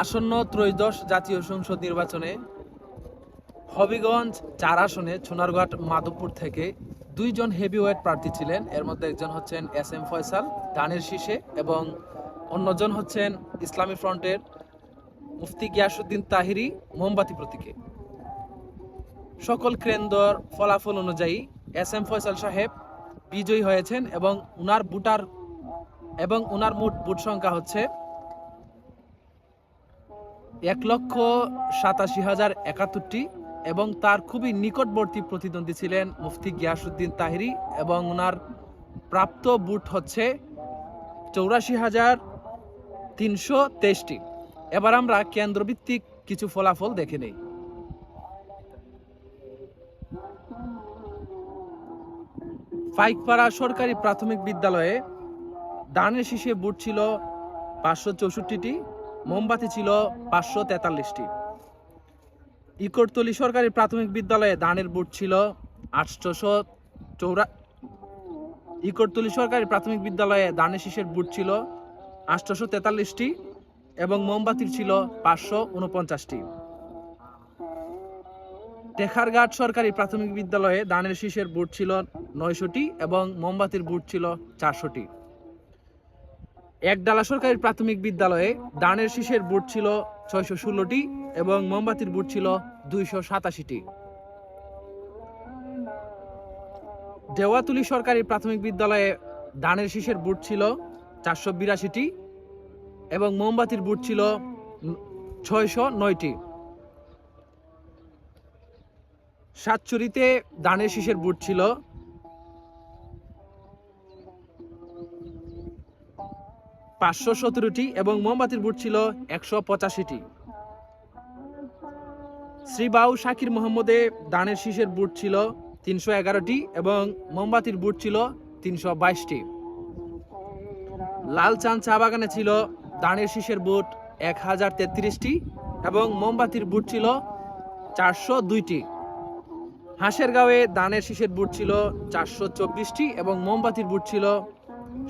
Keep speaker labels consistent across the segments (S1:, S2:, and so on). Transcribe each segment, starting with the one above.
S1: আসন্ন ত্রয়োদশ জাতীয় সংসদ নির্বাচনে হবিগঞ্জ 4 আসনে সোনারঘাট মাধবপুর থেকে দুইজন হেভিওয়েট প্রার্থী ছিলেন। এর মধ্যে একজন হচ্ছেন এস এম ফয়সাল ধানের শীষে এবং অন্যজন হচ্ছেন ইসলামী ফ্রন্টের মুফতি গিয়াসউদ্দিন তাহিরি মোমবাতি প্রতীকে। সকল কেন্দ্র ফলাফল অনুযায়ী এস এম ফয়সাল সাহেব বিজয়ী হয়েছেন এবং উনার মোট ভোট সংখ্যা হচ্ছে 1,87,071টি এবং তার খুবই নিকটবর্তী প্রতিদ্বন্দ্বী ছিলেন মুফতি গিয়াসউদ্দিন তাহিরি এবং উনার প্রাপ্ত ভোট হচ্ছে 84,323টি। এবার আমরা কেন্দ্রভিত্তিক কিছু ফলাফল দেখে নেই। পাইকপাড়া সরকারি প্রাথমিক বিদ্যালয়ে ধানের শীষে ভোট ছিল 564টি, মোমবাতি ছিল 543টি। ইকরতলি সরকারি প্রাথমিক বিদ্যালয়ে ধানের ভোট ছিল 804। ইকরতলি সরকারি প্রাথমিক বিদ্যালয়ে ধানের শীষের ভোট ছিল 843টি এবং মোমবাতির ছিল 549টি। টেখারঘাট সরকারি প্রাথমিক বিদ্যালয়ে ধানের শীষের ভোট ছিল 900টি এবং মোমবাতির ভোট ছিল 400টি। একডালা সরকারি প্রাথমিক বিদ্যালয়ে ধানের শীষের ভোট ছিল 616টি এবং মোমবাতির ভোট ছিল 287টি। দেওয়াতুলি সরকারি প্রাথমিক বিদ্যালয়ে ধানের শীষের ভোট ছিল 482টি এবং মোমবাতির ভোট ছিল 609টি। সাতচুরিতে ধানের শীষের ভোট ছিল 517টি এবং মোমবাতির ভোট ছিল 185টি। শ্রীবাউ শাকির মোহাম্মদে ধানের শীষের ভোট ছিল 311টি এবং মোমবাতির ভোট ছিল 322টি। লালচাঁদ চা বাগানে ছিল ধানের শীষের ভোট 1033টি এবং মোমবাতির ভোট ছিল 402টি। হাঁসেরগাঁওয়ে ধানের শীষের ভোট ছিল 424টি এবং মোমবাতির ভোট ছিল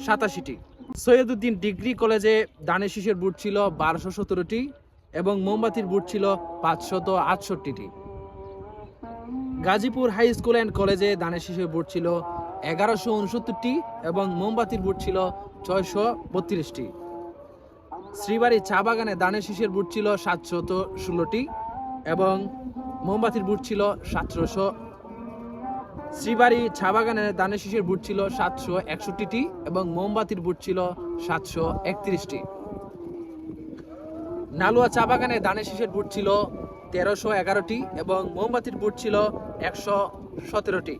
S1: 87টি। সৈয়দউদ্দিন ডিগ্রি কলেজে ধানের শীষের ভোট ছিল 1217টি এবং মোমবাতির ভোট ছিল 568টি। গাজীপুর হাই স্কুল অ্যান্ড কলেজে ধানের শীষের ভোট ছিল 1169টি এবং মোমবাতির ভোট ছিল 632টি। শ্রীবাড়ি চা বাগানে ধানের শীষের ভোট ছিল 716টি এবং মোমবাতির ভোট ছিল 1700। শ্রীবাড়ি চা বাগানে ধানের শীষের ভোট ছিল 761টি এবং মোমবাতির ভোট ছিল 731টি। নালুয়া চা বাগানে ধানের শীষের ভোট ছিল 1311টি এবং মোমবাতির ভোট ছিল 117টি।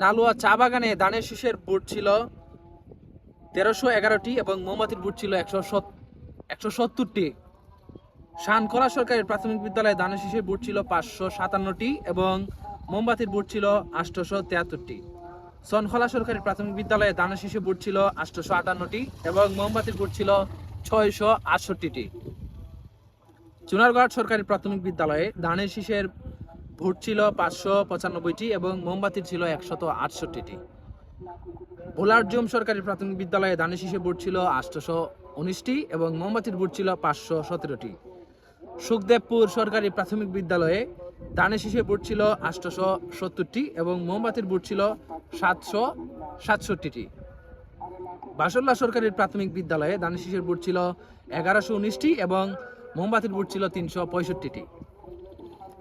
S1: নালুয়া চা বাগানে ধানের শীষের ভোট ছিল 1311টি এবং মোমবাতির ভোট ছিল 170টি। শানখোলা সরকারি প্রাথমিক বিদ্যালয়ে ধানের শীষের ভোট ছিল 557টি এবং মোমবাতির ভোট ছিল 873টি। সনখোলা সরকারি প্রাথমিক বিদ্যালয়ে ধানের শীষের ভোট ছিল 858টি এবং মোমবাতির ভোট ছিল 668টি। চুনারঘাট সরকারি প্রাথমিক বিদ্যালয়ে ধানের শীষের ভোট ছিল 595টি এবং মোমবাতির ছিল 168টি। ভোলারজুম সরকারি প্রাথমিক বিদ্যালয়ে ধানের শীষের ভোট ছিল 819টি এবং মোমবাতির ভোট ছিল 517টি। সুখদেবপুর সরকারি প্রাথমিক বিদ্যালয়ে ধানের শীষের ভোট ছিল 870টি এবং মোমবাতির ভোট ছিল 767টি। বাসল্লা সরকারি প্রাথমিক বিদ্যালয়ে ধানের শীষের ভোট ছিল 1119টি এবং মোমবাতির ভোট ছিল 365টি।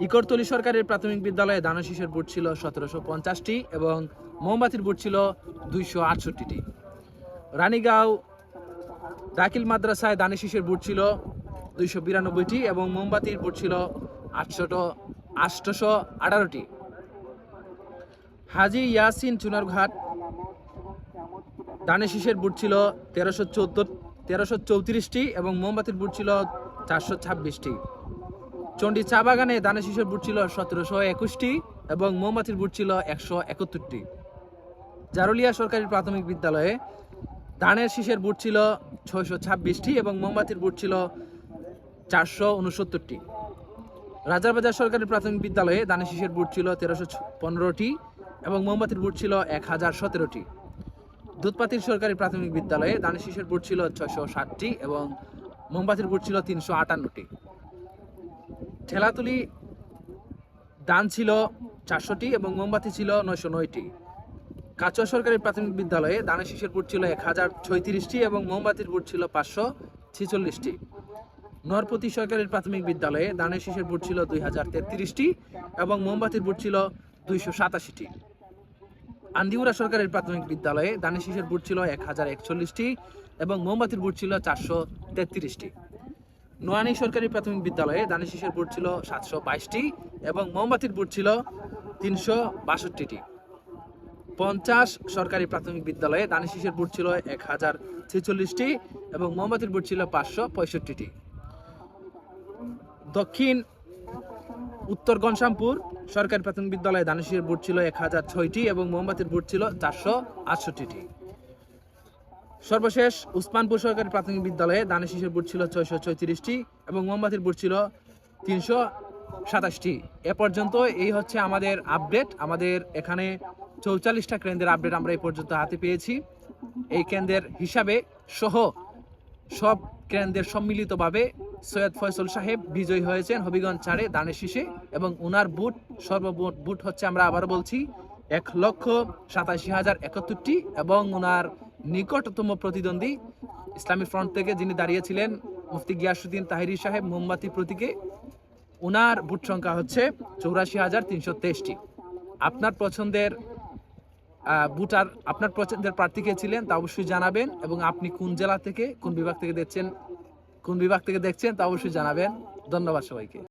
S1: ইকরতলি সরকারি প্রাথমিক বিদ্যালয়ে ধানের শীষের ভোট ছিল 1750টি এবং মোমবাতির ভোট ছিল 268টি। রানীগাঁও দাখিল মাদ্রাসায় ধানের শীষের ভোট ছিল 292টি এবং মোমবাতির ভোট ছিল 818টি। হাজী ইয়াসিন চুনারঘাট ধানের শীষের ভোট ছিল 1334টি এবং মোমবাতির ভোট ছিল 426টি। চণ্ডী চা বাগানে ধানের শীষের ভোট ছিল 1721টি এবং মোমবাতির ভোট ছিল 171টি। জারুলিয়া সরকারি প্রাথমিক বিদ্যালয়ে ধানের শীষের ভোট ছিল 626টি এবং মোমবাতির ভোট ছিল 469টি। রাজারবাজার সরকারি প্রাথমিক বিদ্যালয়ে ধানের শীষের ভোট ছিল 1315টি এবং মোমবাতির বুট ছিল 1017টি। দুধপাতির সরকারি প্রাথমিক বিদ্যালয়ে দানের শীষের বুট ছিল 660টি এবং মোমবাতির বুট ছিল 358টি। ঠেলাতুলি দান ছিল 400টি এবং মোমবাতি ছিল 909টি। কাচুয়া সরকারি প্রাথমিক বিদ্যালয়ে দানের শীষের বুট ছিল 1036টি এবং মোমবাতির বুট ছিল 546টি। নরপতি সরকারি প্রাথমিক বিদ্যালয়ে দানের শীষের বুট ছিল 2033টি এবং মোমবাতির বুট ছিল 287টি। আন্দিউরা সরকারি প্রাথমিক বিদ্যালয়ে দানের শীষের বুট ছিল 1041টি এবং মোমবাতির বুট ছিল 433টি। নোয়ানী সরকারি প্রাথমিক বিদ্যালয়ে দানের শীষের বুট ছিল 722টি এবং মোমবাতির বুট ছিল 362টি। 50 সরকারি প্রাথমিক বিদ্যালয়ে দানের শীষের বুট ছিল 1046টি এবং মোমবাতির বুট ছিল 565টি। দক্ষিণ উত্তর ঘনশ্যামপুর সরকারি প্রাথমিক বিদ্যালয়ে দানের শীষের বুট ছিল 1006টি এবং মোমবাতির বুট ছিল 468টি। সর্বশেষ উসমানপুর সরকারি প্রাথমিক বিদ্যালয়ে দানের শীষের বুট ছিল 634টি এবং মোমবাতির বুট ছিল 327টি। এ পর্যন্ত এই হচ্ছে আমাদের আপডেট। আমাদের এখানে 44টা কেন্দ্রের আপডেট আমরা এই পর্যন্ত হাতে পেয়েছি। এই কেন্দ্রের হিসাবে সহ সব কেন্দ্রের সম্মিলিতভাবে সৈয়দ ফয়সল সাহেব বিজয়ী হয়েছেন হবিগঞ্জ 4-এ দানের শীষে এবং ওনার বুট সর্বমোট বুট হচ্ছে, আমরা আবারও বলছি, 1,87,071টি এবং ওনার নিকটতম প্রতিদ্বন্দ্বী ইসলামী ফ্রন্ট থেকে যিনি দাঁড়িয়েছিলেন মুফতি গিয়াসউদ্দিন তাহিরি সাহেব মোমবাতি প্রতীকে, ওনার বুট সংখ্যা হচ্ছে 84,323টি। আপনার পছন্দের আপনার পছন্দের প্রার্থী কে ছিলেন তা অবশ্যই জানাবেন এবং আপনি কোন জেলা থেকে কোন বিভাগ থেকে দেখছেন তা অবশ্যই জানাবেন। ধন্যবাদ সবাইকে।